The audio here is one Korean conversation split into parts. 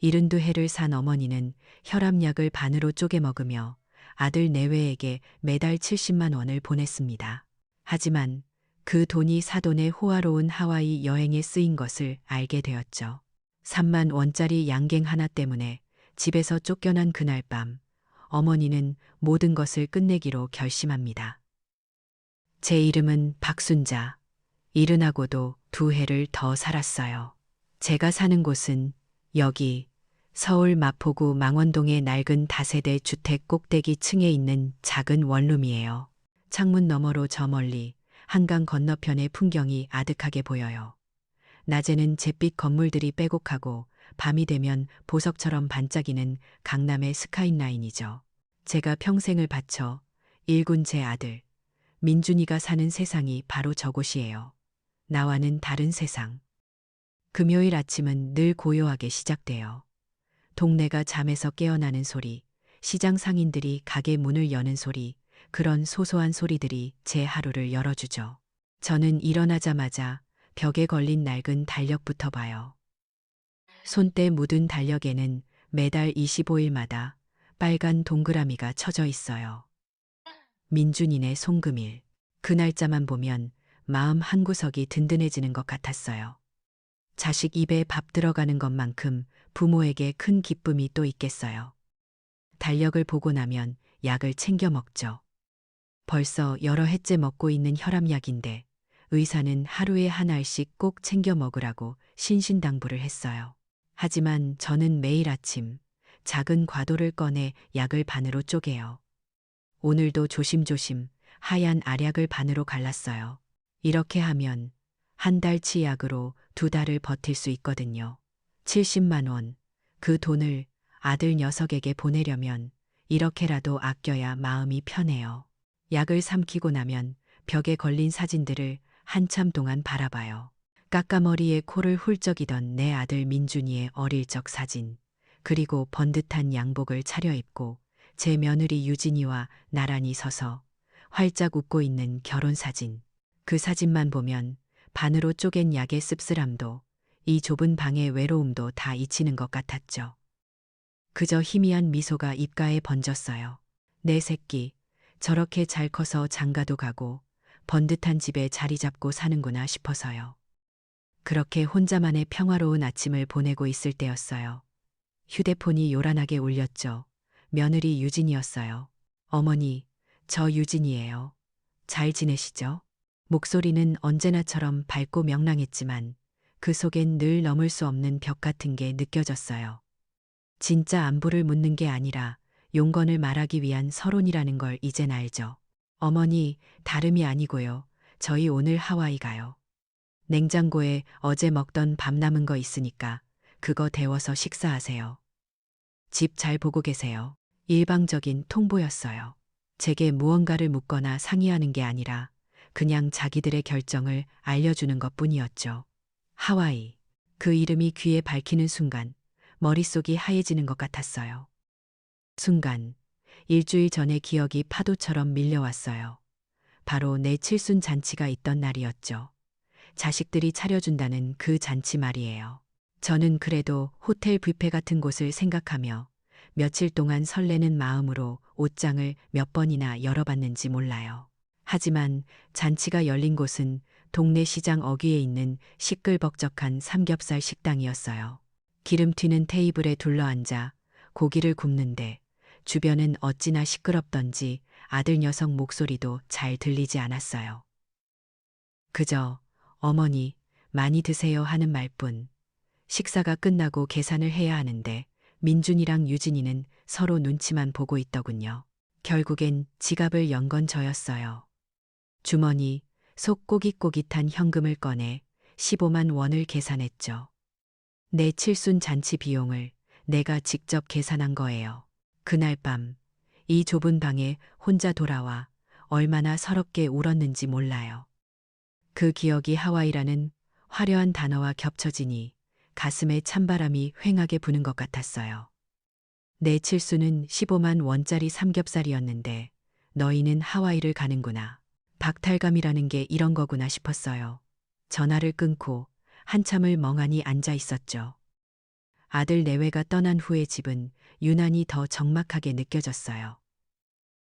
72해를 산 어머니는 혈압약을 반으로 쪼개 먹으며 아들 내외에게 매달 70만 원을 보냈습니다. 하지만 그 돈이 사돈의 호화로운 하와이 여행에 쓰인 것을 알게 되었죠. 3만 원짜리 양갱 하나 때문에 집에서 쫓겨난 그날 밤, 어머니는 모든 것을 끝내기로 결심합니다. 제 이름은 박순자. 70하고도 2해를 더 살았어요. 제가 사는 곳은 여기 서울 마포구 망원동의 낡은 다세대 주택 꼭대기 층에 있는 작은 원룸이에요. 창문 너머로 저 멀리 한강 건너편의 풍경이 아득하게 보여요. 낮에는 잿빛 건물들이 빼곡하고 밤이 되면 보석처럼 반짝이는 강남의 스카이라인이죠. 제가 평생을 바쳐 일군 제 아들 민준이가 사는 세상이 바로 저곳이에요. 나와는 다른 세상. 금요일 아침은 늘 고요하게 시작돼요. 동네가 잠에서 깨어나는 소리, 시장 상인들이 가게 문을 여는 소리, 그런 소소한 소리들이 제 하루를 열어주죠. 저는 일어나자마자 벽에 걸린 낡은 달력부터 봐요. 손때 묻은 달력에는 매달 25일마다 빨간 동그라미가 쳐져 있어요. 민준이네 송금일. 그 날짜만 보면 마음 한구석이 든든해지는 것 같았어요. 자식 입에 밥 들어가는 것만큼 부모에게 큰 기쁨이 또 있겠어요. 달력을 보고 나면 약을 챙겨 먹죠. 벌써 여러 해째 먹고 있는 혈압약인데 의사는 하루에 한 알씩 꼭 챙겨 먹으라고 신신당부를 했어요. 하지만 저는 매일 아침 작은 과도를 꺼내 약을 반으로 쪼개요. 오늘도 조심조심 하얀 알약을 반으로 갈랐어요. 이렇게 하면 한 달치 약으로 2달을 버틸 수 있거든요. 70만 원. 그 돈을 아들 녀석에게 보내려면 이렇게라도 아껴야 마음이 편해요. 약을 삼키고 나면 벽에 걸린 사진들을 한참 동안 바라봐요. 까까머리에 코를 훌쩍이던 내 아들 민준이의 어릴 적 사진, 그리고 번듯한 양복을 차려입고 제 며느리 유진이와 나란히 서서 활짝 웃고 있는 결혼 사진. 그 사진만 보면 반으로 쪼갠 약의 씁쓸함도 이 좁은 방의 외로움도 다 잊히는 것 같았죠. 그저 희미한 미소가 입가에 번졌어요. 내 새끼, 저렇게 잘 커서 장가도 가고 번듯한 집에 자리 잡고 사는구나 싶어서요. 그렇게 혼자만의 평화로운 아침을 보내고 있을 때였어요. 휴대폰이 요란하게 울렸죠. 며느리 유진이었어요. 어머니, 저 유진이에요. 잘 지내시죠? 목소리는 언제나처럼 밝고 명랑했지만 그 속엔 늘 넘을 수 없는 벽 같은 게 느껴졌어요. 진짜 안부를 묻는 게 아니라 용건을 말하기 위한 서론이라는 걸 이젠 알죠. 어머니, 다름이 아니고요. 저희 오늘 하와이 가요. 냉장고에 어제 먹던 밥 남은 거 있으니까 그거 데워서 식사하세요. 집 잘 보고 계세요. 일방적인 통보였어요. 제게 무언가를 묻거나 상의하는 게 아니라 그냥 자기들의 결정을 알려주는 것뿐이었죠. 하와이. 그 이름이 귀에 밝히는 순간 머릿속이 하얘지는 것 같았어요. 순간 일주일 전의 기억이 파도처럼 밀려왔어요. 바로 내 칠순 잔치가 있던 날이었죠. 자식들이 차려준다는 그 잔치 말이에요. 저는 그래도 호텔 뷔페 같은 곳을 생각하며 며칠 동안 설레는 마음으로 옷장을 몇 번이나 열어봤는지 몰라요. 하지만 잔치가 열린 곳은 동네 시장 어귀에 있는 시끌벅적한 삼겹살 식당이었어요. 기름 튀는 테이블에 둘러앉아 고기를 굽는데 주변은 어찌나 시끄럽던지 아들 녀석 목소리도 잘 들리지 않았어요. 그저 어머니, 많이 드세요 하는 말뿐. 식사가 끝나고 계산을 해야 하는데 민준이랑 유진이는 서로 눈치만 보고 있더군요. 결국엔 지갑을 연 건 저였어요. 주머니 속 꼬깃꼬깃한 현금을 꺼내 15만 원을 계산했죠. 내 칠순 잔치 비용을 내가 직접 계산한 거예요. 그날 밤 이 좁은 방에 혼자 돌아와 얼마나 서럽게 울었는지 몰라요. 그 기억이 하와이라는 화려한 단어와 겹쳐지니 가슴에 찬바람이 휑하게 부는 것 같았어요. 내 칠수는 15만 원짜리 삼겹살이었는데 너희는 하와이를 가는구나. 박탈감이라는 게 이런 거구나 싶었어요. 전화를 끊고 한참을 멍하니 앉아 있었죠. 아들 내외가 떠난 후의 집은 유난히 더 적막하게 느껴졌어요.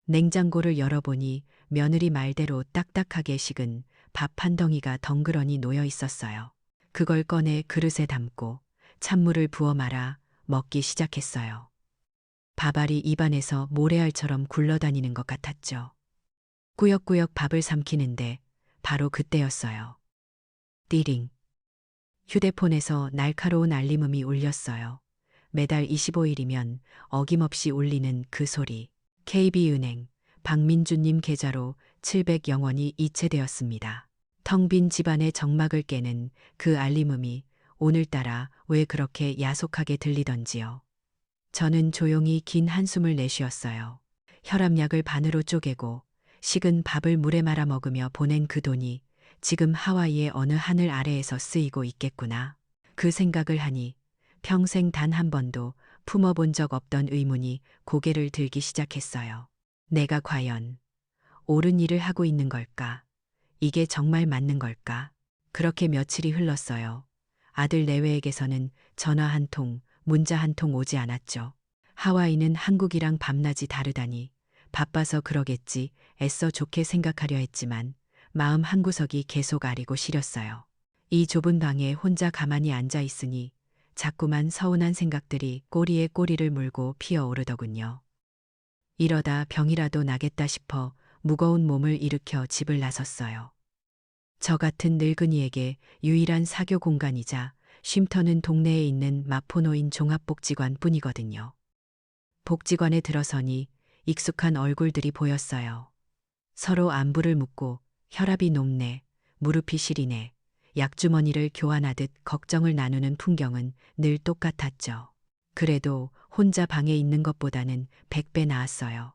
냉장고를 열어보니 며느리 말대로 딱딱하게 식은 밥 한 덩이가 덩그러니 놓여 있었어요. 그걸 꺼내 그릇에 담고 찬물을 부어 말아 먹기 시작했어요. 밥알이 입안에서 모래알처럼 굴러다니는 것 같았죠. 꾸역꾸역 밥을 삼키는데 바로 그때였어요. 띠링. 휴대폰에서 날카로운 알림음이 울렸어요. 매달 25일이면 어김없이 울리는 그 소리. KB은행 박민주님 계좌로 700영원이 이체되었습니다. 텅 빈 집안의 적막을 깨는 그 알림음이 오늘따라 왜 그렇게 야속하게 들리던지요. 저는 조용히 긴 한숨을 내쉬었어요. 혈압약을 반으로 쪼개고 식은 밥을 물에 말아 먹으며 보낸 그 돈이 지금 하와이의 어느 하늘 아래에서 쓰이고 있겠구나. 그 생각을 하니 평생 단 한 번도 품어본 적 없던 의문이 고개를 들기 시작했어요. 내가 과연 옳은 일을 하고 있는 걸까? 이게 정말 맞는 걸까? 그렇게 며칠이 흘렀어요. 아들 내외에게서는 전화 한 통, 문자 한 통 오지 않았죠. 하와이는 한국이랑 밤낮이 다르다니 바빠서 그러겠지 애써 좋게 생각하려 했지만 마음 한구석이 계속 아리고 시렸어요. 이 좁은 방에 혼자 가만히 앉아 있으니 자꾸만 서운한 생각들이 꼬리에 꼬리를 물고 피어오르더군요. 이러다 병이라도 나겠다 싶어 무거운 몸을 일으켜 집을 나섰어요. 저 같은 늙은이에게 유일한 사교 공간이자 쉼터는 동네에 있는 마포노인 종합복지관 뿐이거든요. 복지관에 들어서니 익숙한 얼굴들이 보였어요. 서로 안부를 묻고 혈압이 높네, 무릎이 시리네, 약주머니를 교환하듯 걱정을 나누는 풍경은 늘 똑같았죠. 그래도 혼자 방에 있는 것보다는 100배 나았어요.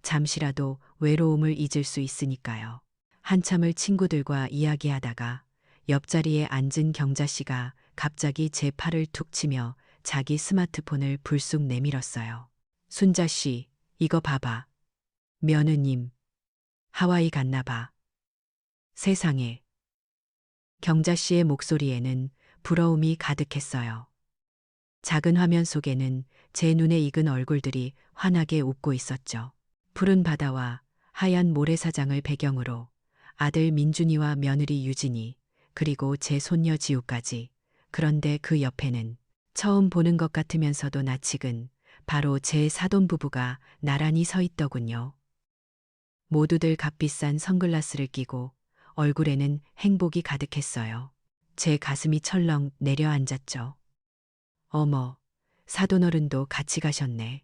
잠시라도 외로움을 잊을 수 있으니까요. 한참을 친구들과 이야기하다가 옆자리에 앉은 경자 씨가 갑자기 제 팔을 툭 치며 자기 스마트폰을 불쑥 내밀었어요. 순자 씨, 이거 봐봐. 며느님, 하와이 갔나 봐. 세상에. 경자 씨의 목소리에는 부러움이 가득했어요. 작은 화면 속에는 제 눈에 익은 얼굴들이 환하게 웃고 있었죠. 푸른 바다와 하얀 모래사장을 배경으로 아들 민준이와 며느리 유진이 그리고 제 손녀 지우까지. 그런데 그 옆에는 처음 보는 것 같으면서도 낯익은 바로 제 사돈 부부가 나란히 서 있더군요. 모두들 값비싼 선글라스를 끼고 얼굴에는 행복이 가득했어요. 제 가슴이 철렁 내려앉았죠. 어머, 사돈어른도 같이 가셨네.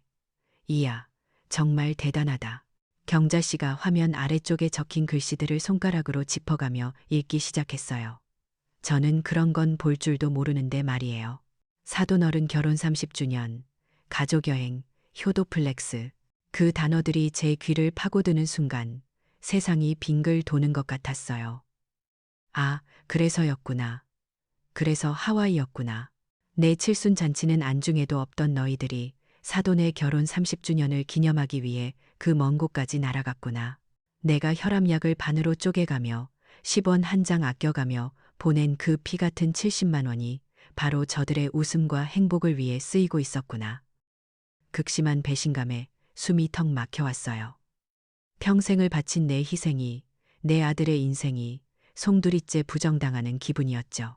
이야, 정말 대단하다. 경자 씨가 화면 아래쪽에 적힌 글씨들을 손가락으로 짚어가며 읽기 시작했어요. 저는 그런 건 볼 줄도 모르는데 말이에요. 사돈어른 결혼 30주년, 가족여행, 효도플렉스. 그 단어들이 제 귀를 파고드는 순간 세상이 빙글 도는 것 같았어요. 아, 그래서였구나. 그래서 하와이였구나. 내 칠순 잔치는 안중에도 없던 너희들이 사돈의 결혼 30주년을 기념하기 위해 그 먼 곳까지 날아갔구나. 내가 혈압약을 반으로 쪼개가며 10원 한 장 아껴가며 보낸 그 피 같은 70만 원이 바로 저들의 웃음과 행복을 위해 쓰이고 있었구나. 극심한 배신감에 숨이 턱 막혀왔어요. 평생을 바친 내 희생이, 내 아들의 인생이 송두리째 부정당하는 기분이었죠.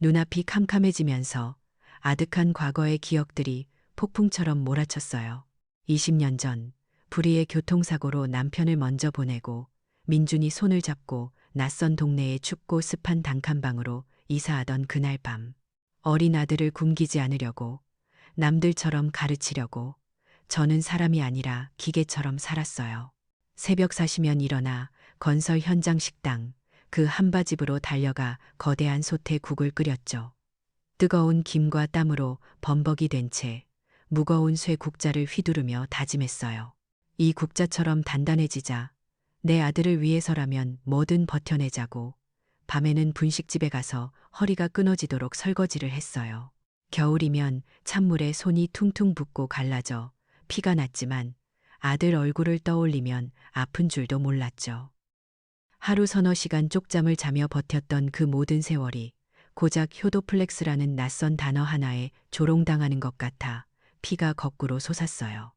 눈앞이 캄캄해지면서 아득한 과거의 기억들이 폭풍처럼 몰아쳤어요. 20년 전 불의의 교통사고로 남편을 먼저 보내고 민준이 손을 잡고 낯선 동네의 춥고 습한 단칸방으로 이사하던 그날 밤. 어린 아들을 굶기지 않으려고 남들처럼 가르치려고 저는 사람이 아니라 기계처럼 살았어요. 새벽 4시면 일어나 건설 현장 식당 그 한바집으로 달려가 거대한 솥에 국을 끓였죠. 뜨거운 김과 땀으로 범벅이 된 채 무거운 쇠 국자를 휘두르며 다짐했어요. 이 국자처럼 단단해지자 내 아들을 위해서라면 뭐든 버텨내자고 밤에는 분식집에 가서 허리가 끊어지도록 설거지를 했어요. 겨울이면 찬물에 손이 퉁퉁 붓고 갈라져 피가 났지만 아들 얼굴을 떠올리면 아픈 줄도 몰랐죠. 하루 서너 시간 쪽잠을 자며 버텼던 그 모든 세월이 고작 효도플렉스라는 낯선 단어 하나에 조롱당하는 것 같아 피가 거꾸로 솟았어요.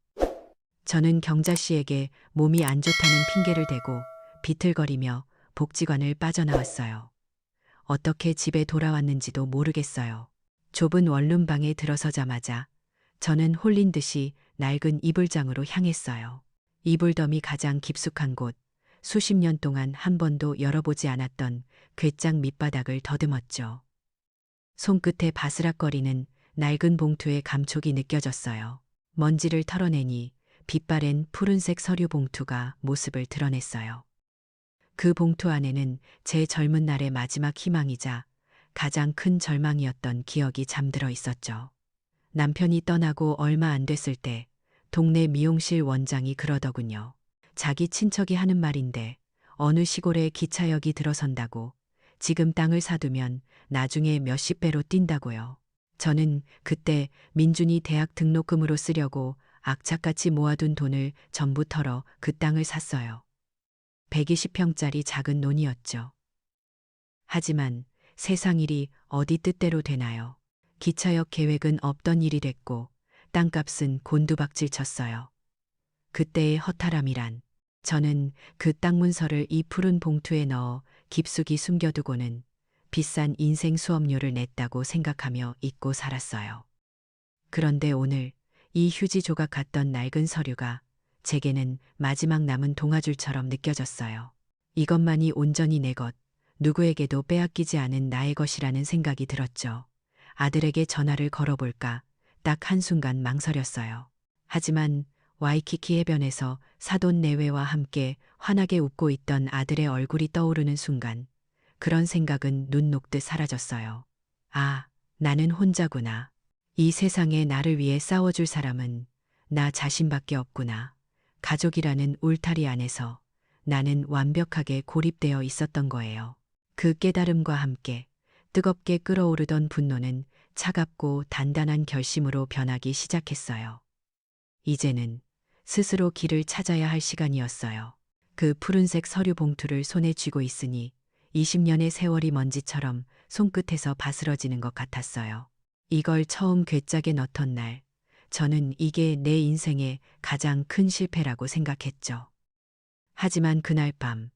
저는 경자 씨에게 몸이 안 좋다는 핑계를 대고 비틀거리며 복지관을 빠져나왔어요. 어떻게 집에 돌아왔는지도 모르겠어요. 좁은 원룸방에 들어서자마자 저는 홀린 듯이 낡은 이불장으로 향했어요. 이불덤이 가장 깊숙한 곳, 수십 년 동안 한 번도 열어보지 않았던 괴짝 밑바닥을 더듬었죠. 손끝에 바스락거리는 낡은 봉투의 감촉이 느껴졌어요. 먼지를 털어내니 빛바랜 푸른색 서류 봉투가 모습을 드러냈어요. 그 봉투 안에는 제 젊은 날의 마지막 희망이자 가장 큰 절망이었던 기억이 잠들어 있었죠. 남편이 떠나고 얼마 안 됐을 때 동네 미용실 원장이 그러더군요. 자기 친척이 하는 말인데 어느 시골에 기차역이 들어선다고 지금 땅을 사두면 나중에 몇십 배로 뛴다고요. 저는 그때 민준이 대학 등록금으로 쓰려고 악착같이 모아둔 돈을 전부 털어 그 땅을 샀어요. 120평짜리 작은 논이었죠. 하지만 세상 일이 어디 뜻대로 되나요? 기차역 계획은 없던 일이 됐고 땅값은 곤두박질 쳤어요. 그때의 허탈함이란 저는 그 땅 문서를 이 푸른 봉투에 넣어 깊숙이 숨겨두고는 비싼 인생 수업료를 냈다고 생각하며 잊고 살았어요. 그런데 오늘 이 휴지 조각 같던 낡은 서류가 제게는 마지막 남은 동아줄처럼 느껴졌어요. 이것만이 온전히 내 것, 누구에게도 빼앗기지 않은 나의 것이라는 생각이 들었죠. 아들에게 전화를 걸어볼까 딱 한순간 망설였어요. 하지만 와이키키 해변에서 사돈 내외와 함께 환하게 웃고 있던 아들의 얼굴이 떠오르는 순간 그런 생각은 눈 녹듯 사라졌어요. 아, 나는 혼자구나. 이 세상에 나를 위해 싸워줄 사람은 나 자신밖에 없구나. 가족이라는 울타리 안에서 나는 완벽하게 고립되어 있었던 거예요. 그 깨달음과 함께 뜨겁게 끓어오르던 분노는 차갑고 단단한 결심으로 변하기 시작했어요. 이제는 스스로 길을 찾아야 할 시간이었어요. 그 푸른색 서류 봉투를 손에 쥐고 있으니 20년의 세월이 먼지처럼 손끝에서 바스러지는 것 같았어요. 이걸 처음 괴짝에 넣던 날, 저는 이게 내 인생의 가장 큰 실패라고 생각했죠. 하지만 그날 밤,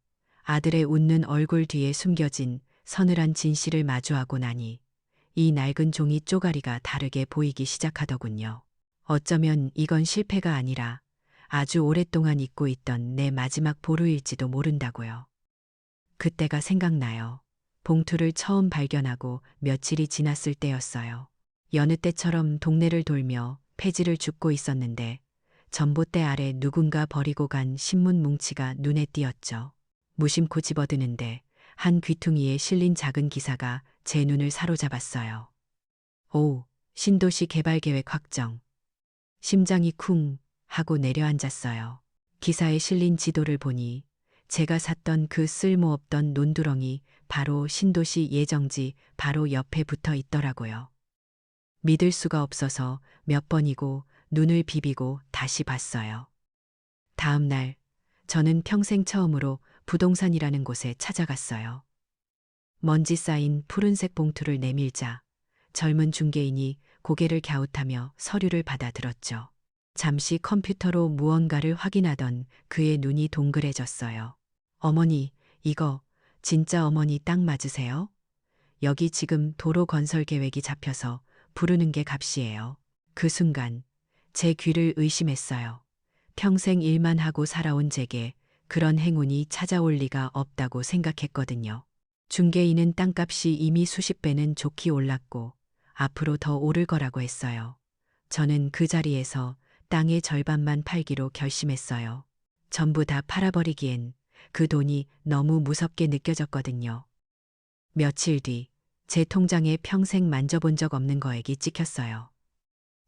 아들의 웃는 얼굴 뒤에 숨겨진 서늘한 진실을 마주하고 나니 이 낡은 종이 쪼가리가 다르게 보이기 시작하더군요. 어쩌면 이건 실패가 아니라 아주 오랫동안 잊고 있던 내 마지막 보루일지도 모른다고요. 그때가 생각나요. 봉투를 처음 발견하고 며칠이 지났을 때였어요. 여느 때처럼 동네를 돌며 폐지를 줍고 있었는데 전봇대 아래 누군가 버리고 간 신문 뭉치가 눈에 띄었죠. 무심코 집어드는데 한 귀퉁이에 실린 작은 기사가 제 눈을 사로잡았어요. 오, 신도시 개발계획 확정. 심장이 쿵 하고 내려앉았어요. 기사에 실린 지도를 보니 제가 샀던 그 쓸모없던 논두렁이 바로 신도시 예정지 바로 옆에 붙어 있더라고요. 믿을 수가 없어서 몇 번이고 눈을 비비고 다시 봤어요. 다음 날 저는 평생 처음으로 부동산이라는 곳에 찾아갔어요. 먼지 쌓인 푸른색 봉투를 내밀자 젊은 중개인이 고개를 갸웃하며 서류를 받아들었죠. 잠시 컴퓨터로 무언가를 확인하던 그의 눈이 동그래졌어요. 어머니, 이거 진짜 어머니 땅 맞으세요? 여기 지금 도로 건설 계획이 잡혀서 부르는 게 값이에요. 그 순간 제 귀를 의심했어요. 평생 일만 하고 살아온 제게 그런 행운이 찾아올 리가 없다고 생각했거든요. 중개인은 땅값이 이미 수십 배는 좋게 올랐고 앞으로 더 오를 거라고 했어요. 저는 그 자리에서 땅의 절반만 팔기로 결심했어요. 전부 다 팔아버리기엔 그 돈이 너무 무섭게 느껴졌거든요. 며칠 뒤 제 통장에 평생 만져본 적 없는 거액이 찍혔어요.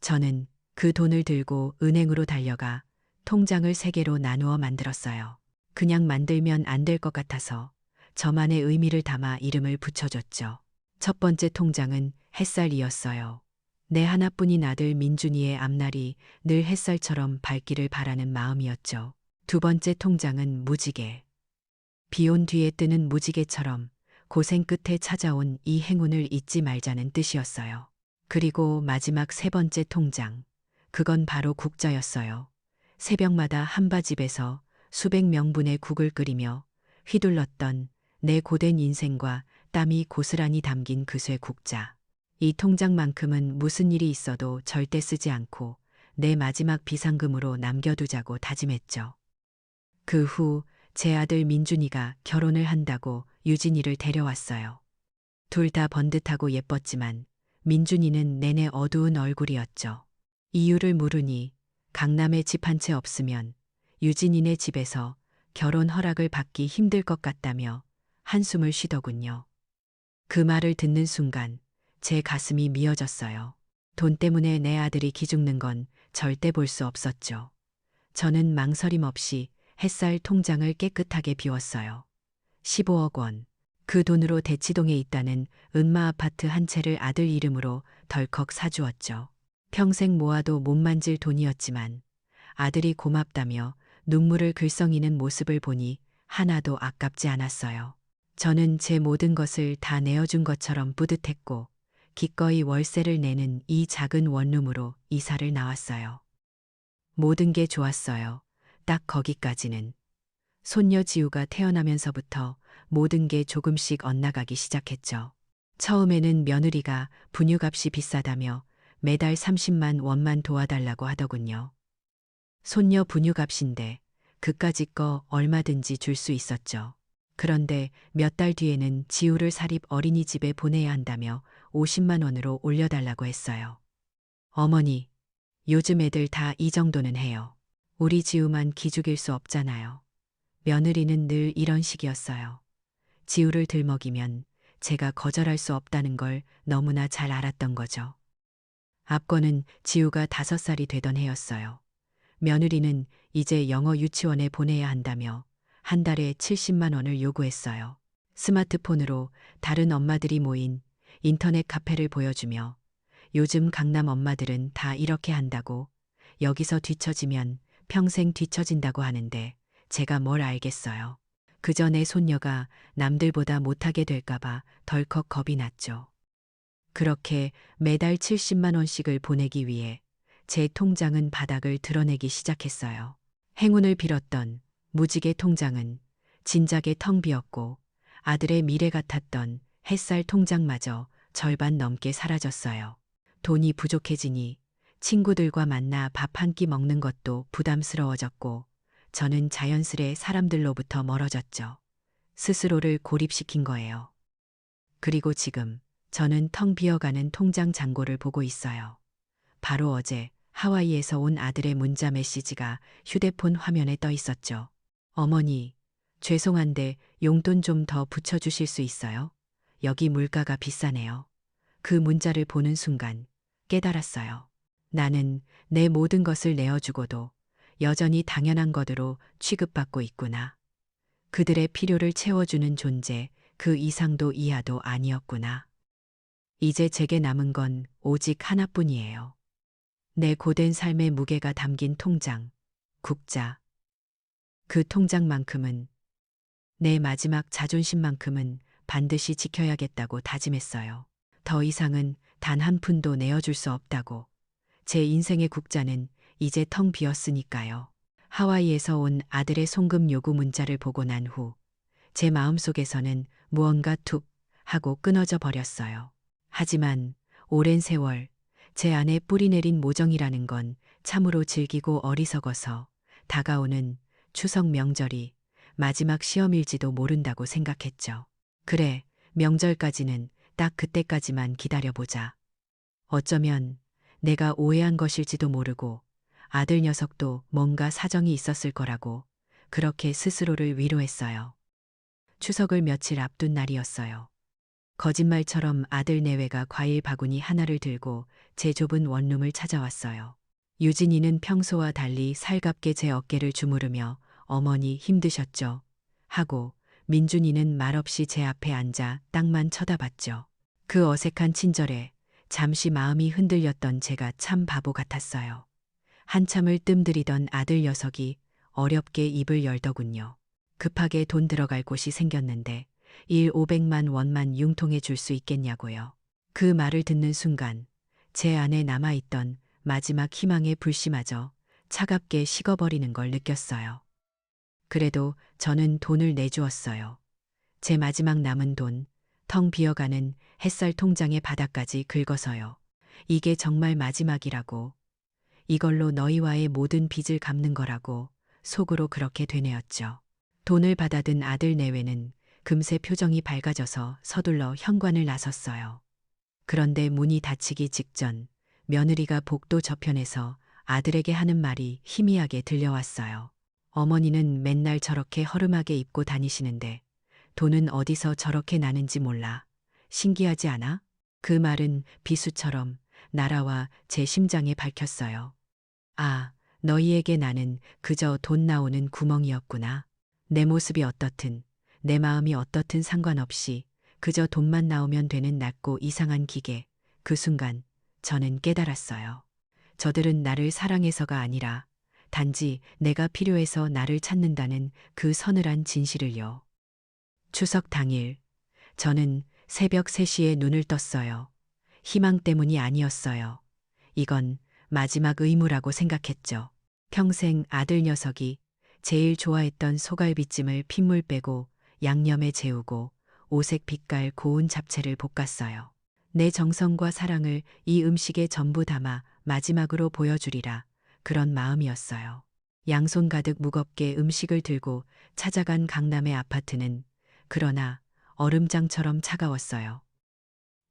저는 그 돈을 들고 은행으로 달려가 통장을 3개로 나누어 만들었어요. 그냥 만들면 안 될 것 같아서 저만의 의미를 담아 이름을 붙여줬죠. 첫 번째 통장은 햇살이었어요. 내 하나뿐인 아들 민준이의 앞날이 늘 햇살처럼 밝기를 바라는 마음이었죠. 두 번째 통장은 무지개. 비 온 뒤에 뜨는 무지개처럼 고생 끝에 찾아온 이 행운을 잊지 말자는 뜻이었어요. 그리고 마지막 세 번째 통장. 그건 바로 국자였어요. 새벽마다 한바집에서 수백 명분의 국을 끓이며 휘둘렀던 내 고된 인생과 땀이 고스란히 담긴 그 쇠 국자. 이 통장만큼은 무슨 일이 있어도 절대 쓰지 않고 내 마지막 비상금으로 남겨두자고 다짐했죠. 그 후 제 아들 민준이가 결혼을 한다고 유진이를 데려왔어요. 둘 다 번듯하고 예뻤지만 민준이는 내내 어두운 얼굴이었죠. 이유를 물으니 강남에 집 한 채 없으면 유진이네 집에서 결혼 허락을 받기 힘들 것 같다며 한숨을 쉬더군요. 그 말을 듣는 순간 제 가슴이 미어졌어요. 돈 때문에 내 아들이 기죽는 건 절대 볼 수 없었죠. 저는 망설임 없이 햇살 통장을 깨끗하게 비웠어요. 15억 원. 그 돈으로 대치동에 있다는 은마 아파트 한 채를 아들 이름으로 덜컥 사주었죠. 평생 모아도 못 만질 돈이었지만 아들이 고맙다며 눈물을 글썽이는 모습을 보니 하나도 아깝지 않았어요. 저는 제 모든 것을 다 내어준 것처럼 뿌듯했고 기꺼이 월세를 내는 이 작은 원룸으로 이사를 나왔어요. 모든 게 좋았어요. 딱 거기까지는. 손녀 지우가 태어나면서부터 모든 게 조금씩 엇나가기 시작했죠. 처음에는 며느리가 분유값이 비싸다며 매달 30만 원만 도와달라고 하더군요. 손녀 분유값인데 그까짓 거 얼마든지 줄 수 있었죠. 그런데 몇 달 뒤에는 지우를 사립 어린이집에 보내야 한다며 50만 원으로 올려달라고 했어요. 어머니, 요즘 애들 다 이 정도는 해요. 우리 지우만 기죽일 수 없잖아요. 며느리는 늘 이런 식이었어요. 지우를 들먹이면 제가 거절할 수 없다는 걸 너무나 잘 알았던 거죠. 앞거는 지우가 5살이 되던 해였어요. 며느리는 이제 영어 유치원에 보내야 한다며 한 달에 70만 원을 요구했어요. 스마트폰으로 다른 엄마들이 모인 인터넷 카페를 보여주며 요즘 강남 엄마들은 다 이렇게 한다고, 여기서 뒤처지면 평생 뒤처진다고 하는데 제가 뭘 알겠어요. 그저 내 손녀가 남들보다 못하게 될까봐 덜컥 겁이 났죠. 그렇게 매달 70만 원씩을 보내기 위해 제 통장은 바닥을 드러내기 시작했어요. 행운을 빌었던 무지개 통장은 진작에 텅 비었고 아들의 미래 같았던 햇살 통장마저 절반 넘게 사라졌어요. 돈이 부족해지니 친구들과 만나 밥 한 끼 먹는 것도 부담스러워졌고 저는 자연스레 사람들로부터 멀어졌죠. 스스로를 고립시킨 거예요. 그리고 지금 저는 텅 비어가는 통장 잔고를 보고 있어요. 바로 어제 하와이에서 온 아들의 문자 메시지가 휴대폰 화면에 떠 있었죠. 어머니, 죄송한데 용돈 좀 더 붙여주실 수 있어요? 여기 물가가 비싸네요. 그 문자를 보는 순간 깨달았어요. 나는 내 모든 것을 내어주고도 여전히 당연한 것으로 취급받고 있구나. 그들의 필요를 채워주는 존재, 그 이상도 이하도 아니었구나. 이제 제게 남은 건 오직 하나뿐이에요. 내 고된 삶의 무게가 담긴 통장, 국자. 그 통장만큼은, 내 마지막 자존심만큼은 반드시 지켜야겠다고 다짐했어요. 더 이상은 단 한 푼도 내어줄 수 없다고. 제 인생의 국자는 이제 텅 비었으니까요. 하와이에서 온 아들의 송금 요구 문자를 보고 난 후 제 마음속에서는 무언가 툭 하고 끊어져 버렸어요. 하지만 오랜 세월 제 안에 뿌리내린 모정이라는 건 참으로 질기고 어리석어서 다가오는 추석 명절이 마지막 시험일지도 모른다고 생각했죠. 그래, 명절까지는 딱 그때까지만 기다려보자. 어쩌면 내가 오해한 것일지도 모르고 아들 녀석도 뭔가 사정이 있었을 거라고 그렇게 스스로를 위로했어요. 추석을 며칠 앞둔 날이었어요. 거짓말처럼 아들 내외가 과일 바구니 하나를 들고 제 좁은 원룸을 찾아왔어요. 유진이는 평소와 달리 살갑게 제 어깨를 주무르며 어머니 힘드셨죠? 하고 민준이는 말없이 제 앞에 앉아 땅만 쳐다봤죠. 그 어색한 친절에 잠시 마음이 흔들렸던 제가 참 바보 같았어요. 한참을 뜸들이던 아들 녀석이 어렵게 입을 열더군요. 급하게 돈 들어갈 곳이 생겼는데 일 500만 원만 융통해 줄 수 있겠냐고요. 그 말을 듣는 순간 제 안에 남아있던 마지막 희망의 불씨마저 차갑게 식어버리는 걸 느꼈어요. 그래도 저는 돈을 내주었어요. 제 마지막 남은 돈, 텅 비어가는 햇살 통장의 바닥까지 긁어서요. 이게 정말 마지막이라고, 이걸로 너희와의 모든 빚을 갚는 거라고 속으로 그렇게 되뇌었죠. 돈을 받아든 아들 내외는 금세 표정이 밝아져서 서둘러 현관을 나섰어요. 그런데 문이 닫히기 직전 며느리가 복도 저편에서 아들에게 하는 말이 희미하게 들려왔어요. 어머니는 맨날 저렇게 허름하게 입고 다니시는데 돈은 어디서 저렇게 나는지 몰라. 신기하지 않아? 그 말은 비수처럼 날아와 제 심장에 박혔어요. 아, 너희에게 나는 그저 돈 나오는 구멍이었구나. 내 모습이 어떻든, 내 마음이 어떻든 상관없이 그저 돈만 나오면 되는 낮고 이상한 기계. 그 순간 저는 깨달았어요. 저들은 나를 사랑해서가 아니라 단지 내가 필요해서 나를 찾는다는 그 서늘한 진실을요. 추석 당일, 저는 새벽 3시에 눈을 떴어요. 희망 때문이 아니었어요. 이건 마지막 의무라고 생각했죠. 평생 아들 녀석이 제일 좋아했던 소갈비찜을 핏물 빼고 양념에 재우고 오색 빛깔 고운 잡채를 볶았어요. 내 정성과 사랑을 이 음식에 전부 담아 마지막으로 보여주리라. 그런 마음이었어요. 양손 가득 무겁게 음식을 들고 찾아간 강남의 아파트는 그러나 얼음장처럼 차가웠어요.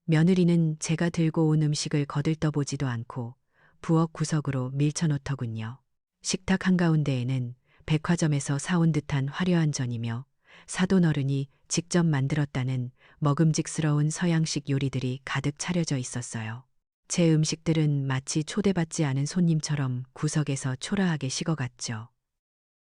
며느리는 제가 들고 온 음식을 거들떠보지도 않고 부엌 구석으로 밀쳐놓더군요. 식탁 한가운데에는 백화점에서 사온 듯한 화려한 전이며 사돈어른이 직접 만들었다는 먹음직스러운 서양식 요리들이 가득 차려져 있었어요. 제 음식들은 마치 초대받지 않은 손님처럼 구석에서 초라하게 식어갔죠.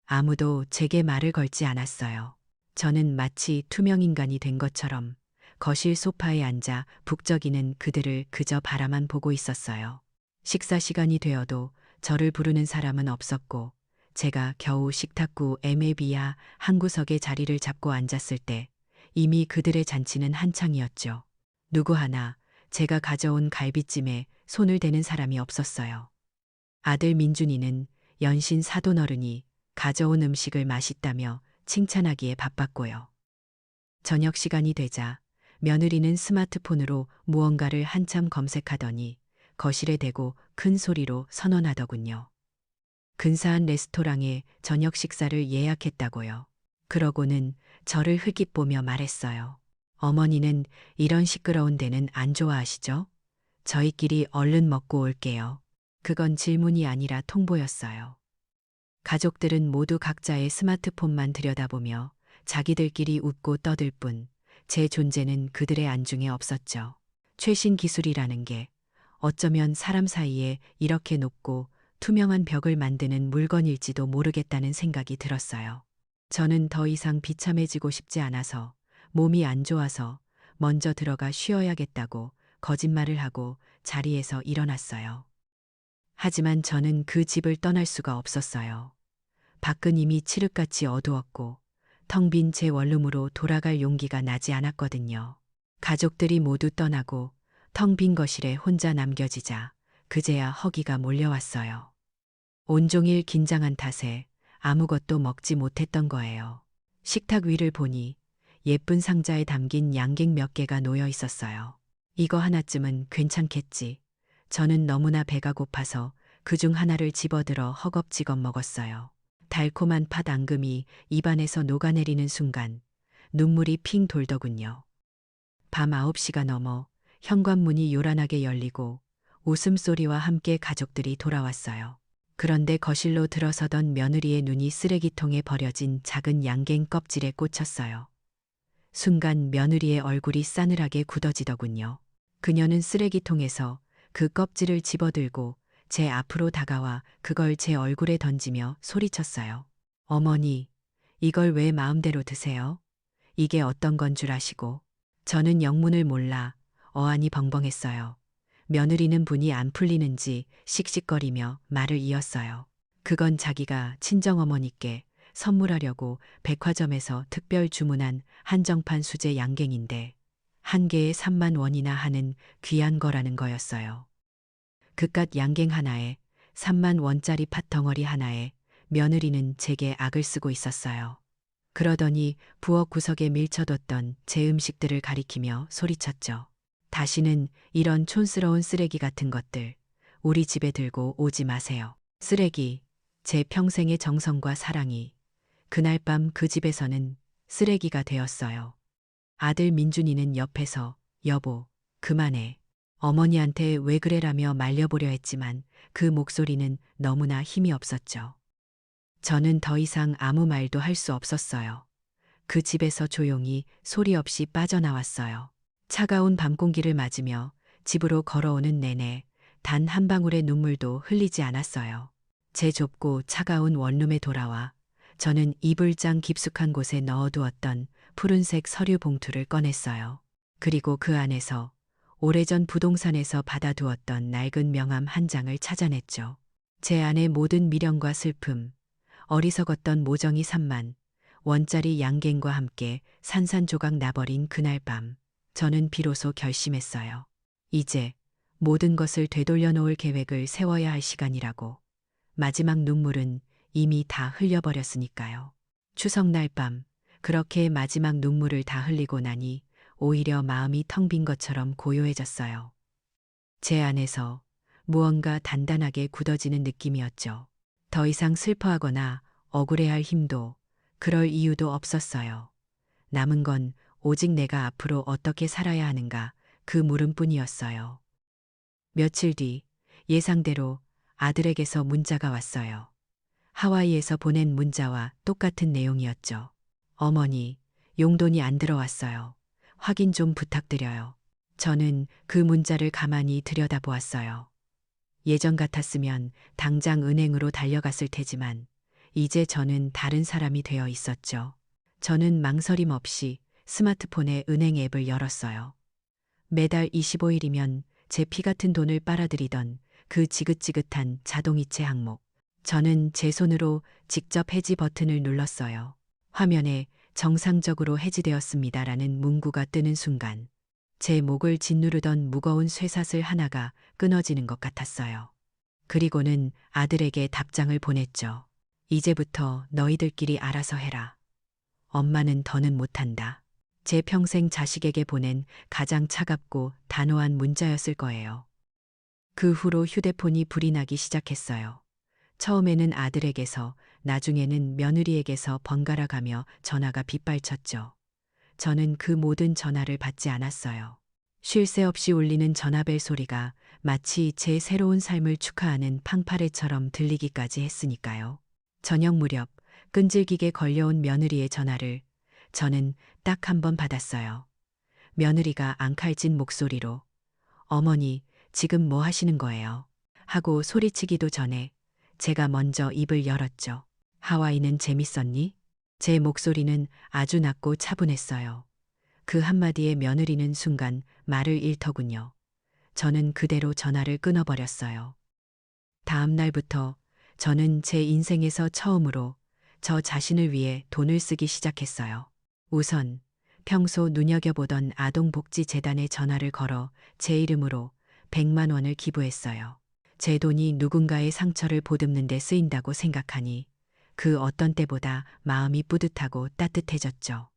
아무도 제게 말을 걸지 않았어요. 저는 마치 투명인간이 된 것처럼 거실 소파에 앉아 북적이는 그들을 그저 바라만 보고 있었어요. 식사 시간이 되어도 저를 부르는 사람은 없었고 제가 겨우 식탁구 애매비야 한 구석에 자리를 잡고 앉았을 때 이미 그들의 잔치는 한창이었죠. 누구 하나 제가 가져온 갈비찜에 손을 대는 사람이 없었어요. 아들 민준이는 연신 사돈어른이 가져온 음식을 맛있다며 칭찬하기에 바빴고요. 저녁 시간이 되자 며느리는 스마트폰으로 무언가를 한참 검색하더니 거실에 대고 큰 소리로 선언하더군요. 근사한 레스토랑에 저녁 식사를 예약했다고요. 그러고는 저를 흘낏보며 말했어요. 어머니는 이런 시끄러운 데는 안 좋아하시죠? 저희끼리 얼른 먹고 올게요. 그건 질문이 아니라 통보였어요. 가족들은 모두 각자의 스마트폰만 들여다보며 자기들끼리 웃고 떠들 뿐 제 존재는 그들의 안중에 없었죠. 최신 기술이라는 게 어쩌면 사람 사이에 이렇게 높고 투명한 벽을 만드는 물건일지도 모르겠다는 생각이 들었어요. 저는 더 이상 비참해지고 싶지 않아서 몸이 안 좋아서 먼저 들어가 쉬어야겠다고 거짓말을 하고 자리에서 일어났어요. 하지만 저는 그 집을 떠날 수가 없었어요. 밖은 이미 칠흑같이 어두웠고 텅 빈 제 원룸으로 돌아갈 용기가 나지 않았거든요. 가족들이 모두 떠나고 텅 빈 거실에 혼자 남겨지자 그제야 허기가 몰려왔어요. 온종일 긴장한 탓에 아무것도 먹지 못했던 거예요. 식탁 위를 보니 예쁜 상자에 담긴 양갱 몇 개가 놓여 있었어요. 이거 하나쯤은 괜찮겠지. 저는 너무나 배가 고파서 그중 하나를 집어들어 허겁지겁 먹었어요. 달콤한 팥 앙금이 입안에서 녹아내리는 순간 눈물이 핑 돌더군요. 밤 9시가 넘어 현관문이 요란하게 열리고 웃음소리와 함께 가족들이 돌아왔어요. 그런데 거실로 들어서던 며느리의 눈이 쓰레기통에 버려진 작은 양갱 껍질에 꽂혔어요. 순간 며느리의 얼굴이 싸늘하게 굳어지더군요. 그녀는 쓰레기통에서 그 껍질을 집어들고 제 앞으로 다가와 그걸 제 얼굴에 던지며 소리쳤어요. 어머니, 이걸 왜 마음대로 드세요? 이게 어떤 건 줄 아시고. 저는 영문을 몰라 어안이 벙벙했어요. 며느리는 분이 안 풀리는지 씩씩거리며 말을 이었어요. 그건 자기가 친정어머니께 선물하려고 백화점에서 특별 주문한 한정판 수제 양갱인데 한 개에 3만 원이나 하는 귀한 거라는 거였어요. 그깟 양갱 하나에 3만 원짜리 팥덩어리 하나에 며느리는 제게 악을 쓰고 있었어요. 그러더니 부엌 구석에 밀쳐뒀던 제 음식들을 가리키며 소리쳤죠. 다시는 이런 촌스러운 쓰레기 같은 것들 우리 집에 들고 오지 마세요. 쓰레기, 제 평생의 정성과 사랑이 그날 밤 그 집에서는 쓰레기가 되었어요. 아들 민준이는 옆에서 여보, 그만해. 어머니한테 왜 그래라며 말려보려 했지만 그 목소리는 너무나 힘이 없었죠. 저는 더 이상 아무 말도 할 수 없었어요. 그 집에서 조용히 소리 없이 빠져나왔어요. 차가운 밤 공기를 맞으며 집으로 걸어오는 내내 단 한 방울의 눈물도 흘리지 않았어요. 제 좁고 차가운 원룸에 돌아와 저는 이불장 깊숙한 곳에 넣어두었던 푸른색 서류 봉투를 꺼냈어요. 그리고 그 안에서 오래전 부동산에서 받아두었던 낡은 명함 한 장을 찾아냈죠. 제 안의 모든 미련과 슬픔, 어리석었던 모정이 3만 원짜리 양갱과 함께 산산조각 나버린 그날 밤, 저는 비로소 결심했어요. 이제 모든 것을 되돌려 놓을 계획을 세워야 할 시간이라고. 마지막 눈물은 이미 다 흘려버렸으니까요. 추석날 밤, 그렇게 마지막 눈물을 다 흘리고 나니 오히려 마음이 텅 빈 것처럼 고요해졌어요. 제 안에서 무언가 단단하게 굳어지는 느낌이었죠. 더 이상 슬퍼하거나 억울해할 힘도 그럴 이유도 없었어요. 남은 건 오직 내가 앞으로 어떻게 살아야 하는가 그 물음뿐이었어요. 며칠 뒤 예상대로 아들에게서 문자가 왔어요. 하와이에서 보낸 문자와 똑같은 내용이었죠. 어머니, 용돈이 안 들어왔어요. 확인 좀 부탁드려요. 저는 그 문자를 가만히 들여다보았어요. 예전 같았으면 당장 은행으로 달려갔을 테지만 이제 저는 다른 사람이 되어 있었죠. 저는 망설임 없이 스마트폰에 은행 앱을 열었어요. 매달 25일이면 제 피 같은 돈을 빨아들이던 그 지긋지긋한 자동이체 항목. 저는 제 손으로 직접 해지 버튼을 눌렀어요. 화면에 정상적으로 해지되었습니다라는 문구가 뜨는 순간 제 목을 짓누르던 무거운 쇠사슬 하나가 끊어지는 것 같았어요. 그리고는 아들에게 답장을 보냈죠. 이제부터 너희들끼리 알아서 해라. 엄마는 더는 못한다. 제 평생 자식에게 보낸 가장 차갑고 단호한 문자였을 거예요. 그 후로 휴대폰이 불이 나기 시작했어요. 처음에는 아들에게서, 나중에는 며느리에게서 번갈아 가며 전화가 빗발쳤죠. 저는 그 모든 전화를 받지 않았어요. 쉴 새 없이 울리는 전화벨 소리가 마치 제 새로운 삶을 축하하는 팡파레처럼 들리기까지 했으니까요. 저녁 무렵 끈질기게 걸려온 며느리의 전화를 저는 딱 한 번 받았어요. 며느리가 앙칼진 목소리로 어머니, 지금 뭐 하시는 거예요? 하고 소리치기도 전에 제가 먼저 입을 열었죠. 하와이는 재밌었니? 제 목소리는 아주 낮고 차분했어요. 그 한마디에 며느리는 순간 말을 잃더군요. 저는 그대로 전화를 끊어버렸어요. 다음 날부터 저는 제 인생에서 처음으로 저 자신을 위해 돈을 쓰기 시작했어요. 우선 평소 눈여겨보던 아동복지재단에 전화를 걸어 제 이름으로 100만 원을 기부했어요. 제 돈이 누군가의 상처를 보듬는 데 쓰인다고 생각하니 그 어떤 때보다 마음이 뿌듯하고 따뜻해졌죠.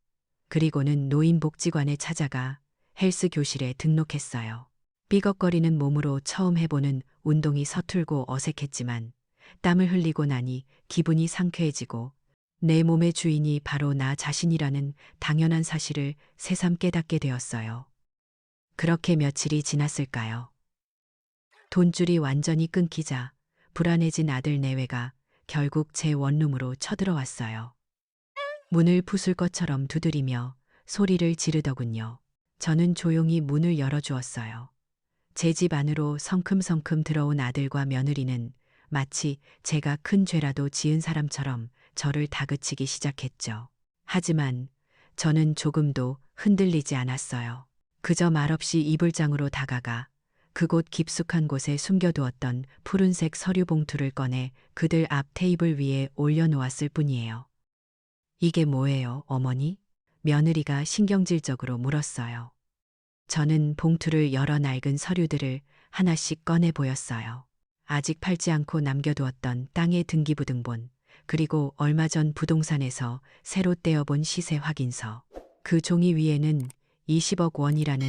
그리고는 노인복지관에 찾아가 헬스 교실에 등록했어요. 삐걱거리는 몸으로 처음 해보는 운동이 서툴고 어색했지만 땀을 흘리고 나니 기분이 상쾌해지고 내 몸의 주인이 바로 나 자신이라는 당연한 사실을 새삼 깨닫게 되었어요. 그렇게 며칠이 지났을까요? 돈줄이 완전히 끊기자 불안해진 아들 내외가 결국 제 원룸으로 쳐들어왔어요. 문을 부술 것처럼 두드리며 소리를 지르더군요. 저는 조용히 문을 열어주었어요. 제 집 안으로 성큼성큼 들어온 아들과 며느리는 마치 제가 큰 죄라도 지은 사람처럼 저를 다그치기 시작했죠. 하지만 저는 조금도 흔들리지 않았어요. 그저 말없이 이불장으로 다가가 그곳 깊숙한 곳에 숨겨두었던 푸른색 서류 봉투를 꺼내 그들 앞 테이블 위에 올려놓았을 뿐이에요. 이게 뭐예요, 어머니? 며느리가 신경질적으로 물었어요. 저는 봉투를 열어 낡은 서류들을 하나씩 꺼내 보였어요. 아직 팔지 않고 남겨두었던 땅의 등기부등본, 그리고 얼마 전 부동산에서 새로 떼어본 시세 확인서. 그 종이 위에는 20억 원이라는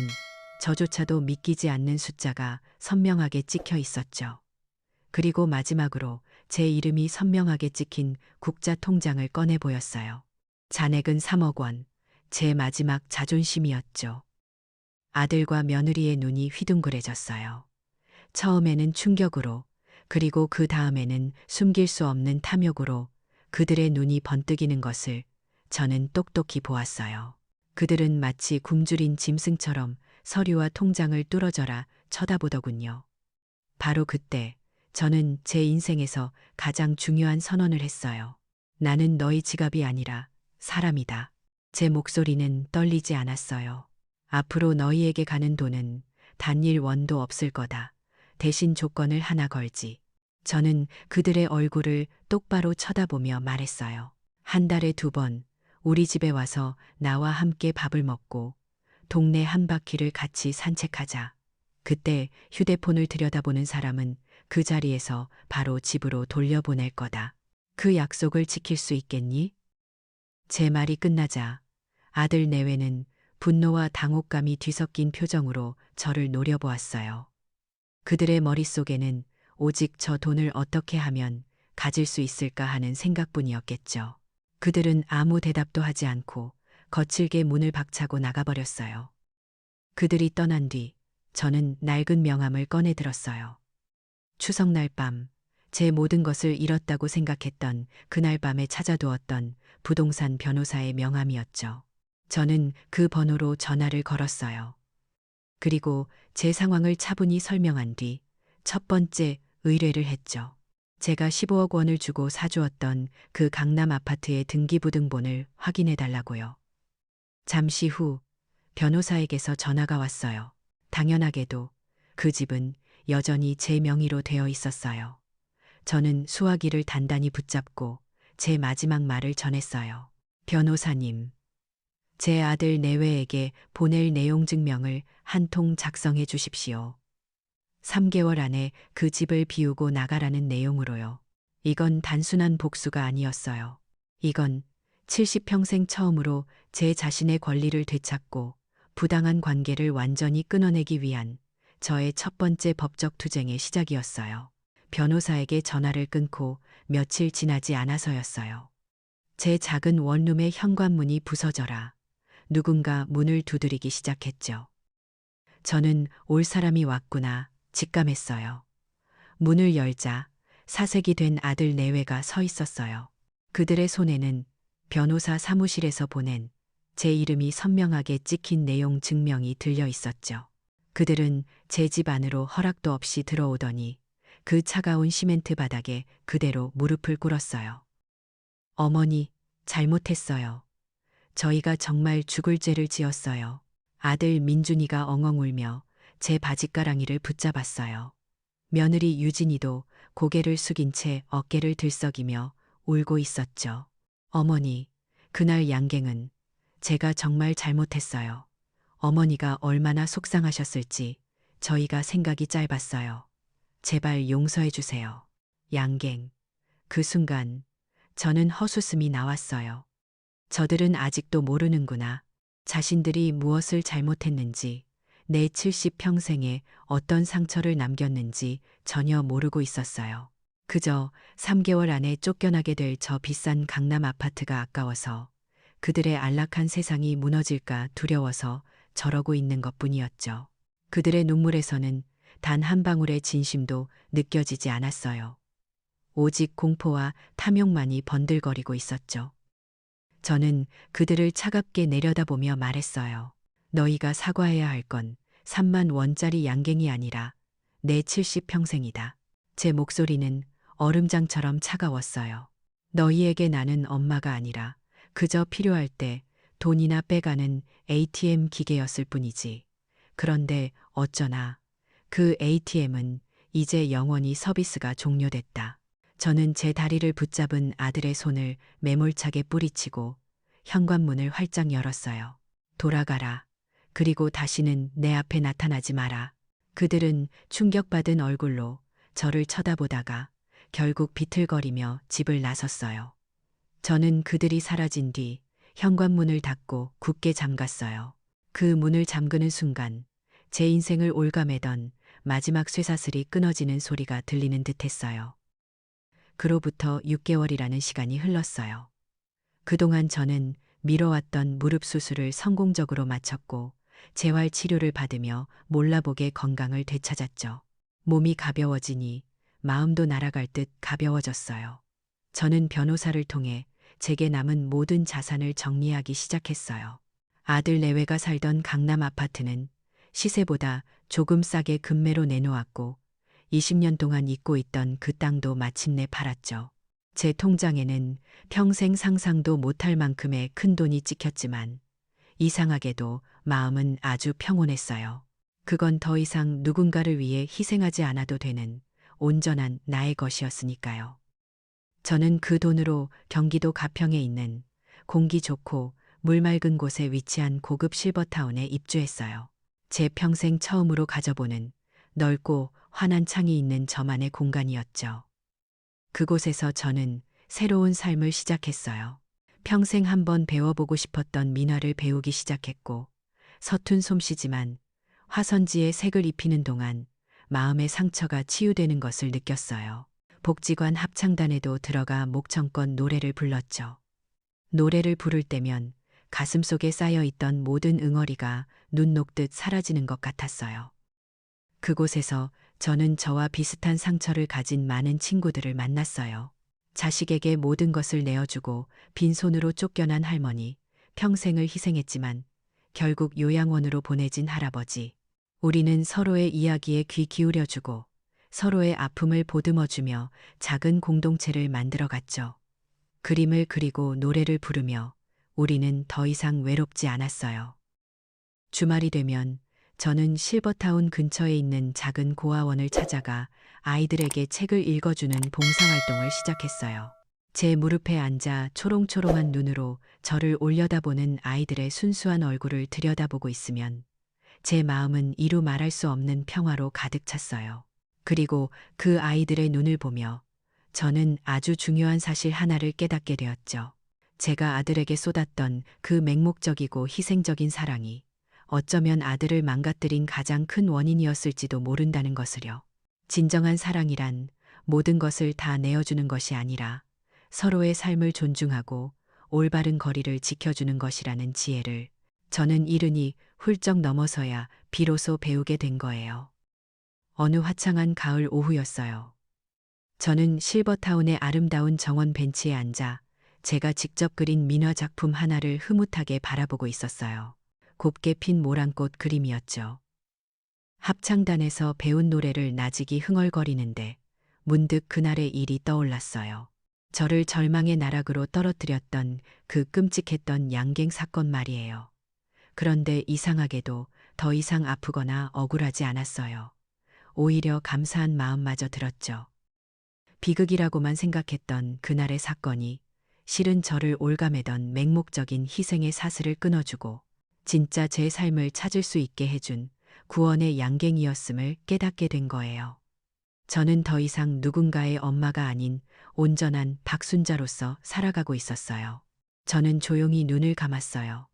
저조차도 믿기지 않는 숫자가 선명하게 찍혀 있었죠. 그리고 마지막으로 제 이름이 선명하게 찍힌 국자 통장을 꺼내 보였어요. 잔액은 3억 원, 제 마지막 자존심이었죠. 아들과 며느리의 눈이 휘둥그레졌어요. 처음에는 충격으로, 그리고 그 다음에는 숨길 수 없는 탐욕으로 그들의 눈이 번뜩이는 것을 저는 똑똑히 보았어요. 그들은 마치 굶주린 짐승처럼 서류와 통장을 뚫어져라 쳐다보더군요. 바로 그때 저는 제 인생에서 가장 중요한 선언을 했어요. 나는 너희 지갑이 아니라 사람이다. 제 목소리는 떨리지 않았어요. 앞으로 너희에게 가는 돈은 단일 원도 없을 거다. 대신 조건을 하나 걸지. 저는 그들의 얼굴을 똑바로 쳐다보며 말했어요. 한 달에 2번 우리 집에 와서 나와 함께 밥을 먹고 동네 한 바퀴를 같이 산책하자. 그때 휴대폰을 들여다보는 사람은 그 자리에서 바로 집으로 돌려보낼 거다. 그 약속을 지킬 수 있겠니? 제 말이 끝나자 아들 내외는 분노와 당혹감이 뒤섞인 표정으로 저를 노려보았어요. 그들의 머릿속에는 오직 저 돈을 어떻게 하면 가질 수 있을까 하는 생각뿐이었겠죠. 그들은 아무 대답도 하지 않고 거칠게 문을 박차고 나가버렸어요. 그들이 떠난 뒤 저는 낡은 명함을 꺼내 들었어요. 추석날 밤, 제 모든 것을 잃었다고 생각했던 그날 밤에 찾아두었던 부동산 변호사의 명함이었죠. 저는 그 번호로 전화를 걸었어요. 그리고 제 상황을 차분히 설명한 뒤 첫 번째 의뢰를 했죠. 제가 15억 원을 주고 사주었던 그 강남 아파트의 등기부등본을 확인해 달라고요. 잠시 후 변호사에게서 전화가 왔어요. 당연하게도 그 집은 여전히 제 명의로 되어 있었어요. 저는 수화기를 단단히 붙잡고 제 마지막 말을 전했어요. 변호사님, 제 아들 내외에게 보낼 내용 증명을 한 통 작성해 주십시오. 3개월 안에 그 집을 비우고 나가라는 내용으로요. 이건 단순한 복수가 아니었어요. 이건 70평생 처음으로 제 자신의 권리를 되찾고 부당한 관계를 완전히 끊어내기 위한 저의 첫 번째 법적 투쟁의 시작이었어요. 변호사에게 전화를 끊고 며칠 지나지 않아서였어요. 제 작은 원룸의 현관문이 부서져라 누군가 문을 두드리기 시작했죠. 저는 올 사람이 왔구나 직감했어요. 문을 열자 사색이 된 아들 내외가 서 있었어요. 그들의 손에는 변호사 사무실에서 보낸 제 이름이 선명하게 찍힌 내용 증명이 들려 있었죠. 그들은 제 집 안으로 허락도 없이 들어오더니 그 차가운 시멘트 바닥에 그대로 무릎을 꿇었어요. 어머니, 잘못했어요. 저희가 정말 죽을 죄를 지었어요. 아들 민준이가 엉엉 울며 제 바짓가랑이를 붙잡았어요. 며느리 유진이도 고개를 숙인 채 어깨를 들썩이며 울고 있었죠. 어머니, 그날 양갱은 제가 정말 잘못했어요. 어머니가 얼마나 속상하셨을지 저희가 생각이 짧았어요. 제발 용서해 주세요. 양갱. 그 순간 저는 헛웃음이 나왔어요. 저들은 아직도 모르는구나. 자신들이 무엇을 잘못했는지, 내 70평생에 어떤 상처를 남겼는지 전혀 모르고 있었어요. 그저 3개월 안에 쫓겨나게 될 저 비싼 강남 아파트가 아까워서 그들의 안락한 세상이 무너질까 두려워서 저러고 있는 것뿐이었죠. 그들의 눈물에서는 단 한 방울의 진심도 느껴지지 않았어요. 오직 공포와 탐욕만이 번들거리고 있었죠. 저는 그들을 차갑게 내려다보며 말했어요. 너희가 사과해야 할 건 3만 원짜리 양갱이 아니라 내 70평생이다. 제 목소리는 얼음장처럼 차가웠어요. 너희에게 나는 엄마가 아니라 그저 필요할 때 돈이나 빼가는 ATM 기계였을 뿐이지. 그런데 어쩌나 그 ATM은 이제 영원히 서비스가 종료됐다. 저는 제 다리를 붙잡은 아들의 손을 매몰차게 뿌리치고 현관문을 활짝 열었어요. 돌아가라. 그리고 다시는 내 앞에 나타나지 마라. 그들은 충격받은 얼굴로 저를 쳐다보다가 결국 비틀거리며 집을 나섰어요. 저는 그들이 사라진 뒤 현관문을 닫고 굳게 잠갔어요. 그 문을 잠그는 순간 제 인생을 올가매던 마지막 쇠사슬이 끊어지는 소리가 들리는 듯 했어요. 그로부터 6개월이라는 시간이 흘렀어요. 그동안 저는 미뤄왔던 무릎 수술을 성공적으로 마쳤고 재활 치료를 받으며 몰라보게 건강을 되찾았죠. 몸이 가벼워지니 마음도 날아갈 듯 가벼워졌어요. 저는 변호사를 통해 제게 남은 모든 자산을 정리하기 시작했어요. 아들 내외가 살던 강남 아파트는 시세보다 조금 싸게 급매로 내놓았고 20년 동안 잊고 있던 그 땅도 마침내 팔았죠. 제 통장에는 평생 상상도 못할 만큼의 큰 돈이 찍혔지만 이상하게도 마음은 아주 평온했어요. 그건 더 이상 누군가를 위해 희생하지 않아도 되는 온전한 나의 것이었으니까요. 저는 그 돈으로 경기도 가평에 있는 공기 좋고 물 맑은 곳에 위치한 고급 실버타운에 입주했어요. 제 평생 처음으로 가져보는 넓고 환한 창이 있는 저만의 공간이었죠. 그곳에서 저는 새로운 삶을 시작했어요. 평생 한번 배워보고 싶었던 민화를 배우기 시작했고 서툰 솜씨지만 화선지에 색을 입히는 동안 마음의 상처가 치유되는 것을 느꼈어요. 복지관 합창단에도 들어가 목청껏 노래를 불렀죠. 노래를 부를 때면 가슴속에 쌓여있던 모든 응어리가 눈 녹듯 사라지는 것 같았어요. 그곳에서 저는 저와 비슷한 상처를 가진 많은 친구들을 만났어요. 자식에게 모든 것을 내어주고 빈손으로 쫓겨난 할머니, 평생을 희생했지만 결국 요양원으로 보내진 할아버지. 우리는 서로의 이야기에 귀 기울여주고 서로의 아픔을 보듬어주며 작은 공동체를 만들어갔죠. 그림을 그리고 노래를 부르며 우리는 더 이상 외롭지 않았어요. 주말이 되면 저는 실버타운 근처에 있는 작은 고아원을 찾아가 아이들에게 책을 읽어주는 봉사활동을 시작했어요. 제 무릎에 앉아 초롱초롱한 눈으로 저를 올려다보는 아이들의 순수한 얼굴을 들여다보고 있으면 제 마음은 이루 말할 수 없는 평화로 가득 찼어요. 그리고 그 아이들의 눈을 보며 저는 아주 중요한 사실 하나를 깨닫게 되었죠. 제가 아들에게 쏟았던 그 맹목적이고 희생적인 사랑이 어쩌면 아들을 망가뜨린 가장 큰 원인이었을지도 모른다는 것을요. 진정한 사랑이란 모든 것을 다 내어주는 것이 아니라 서로의 삶을 존중하고 올바른 거리를 지켜주는 것이라는 지혜를 저는 이른이 훌쩍 넘어서야 비로소 배우게 된 거예요. 어느 화창한 가을 오후였어요. 저는 실버타운의 아름다운 정원 벤치에 앉아 제가 직접 그린 민화 작품 하나를 흐뭇하게 바라보고 있었어요. 곱게 핀 모란꽃 그림이었죠. 합창단에서 배운 노래를 나직이 흥얼거리는데 문득 그날의 일이 떠올랐어요. 저를 절망의 나락으로 떨어뜨렸던 그 끔찍했던 양갱 사건 말이에요. 그런데 이상하게도 더 이상 아프거나 억울하지 않았어요. 오히려 감사한 마음마저 들었죠. 비극이라고만 생각했던 그날의 사건이 실은 저를 올가매던 맹목적인 희생의 사슬을 끊어주고 진짜 제 삶을 찾을 수 있게 해준 구원의 양갱이었음을 깨닫게 된 거예요. 저는 더 이상 누군가의 엄마가 아닌 온전한 박순자로서 살아가고 있었어요. 저는 조용히 눈을 감았어요.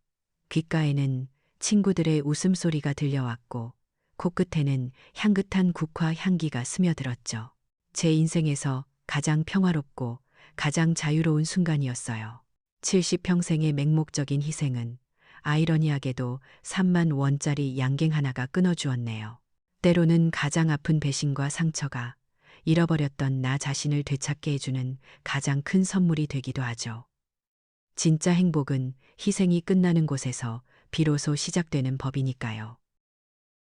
귓가에는 친구들의 웃음소리가 들려왔고 코끝에는 향긋한 국화 향기가 스며들었죠. 제 인생에서 가장 평화롭고 가장 자유로운 순간이었어요. 70평생의 맹목적인 희생은 아이러니하게도 3만 원짜리 양갱 하나가 끊어주었네요. 때로는 가장 아픈 배신과 상처가 잃어버렸던 나 자신을 되찾게 해주는 가장 큰 선물이 되기도 하죠. 진짜 행복은 희생이 끝나는 곳에서 비로소 시작되는 법이니까요.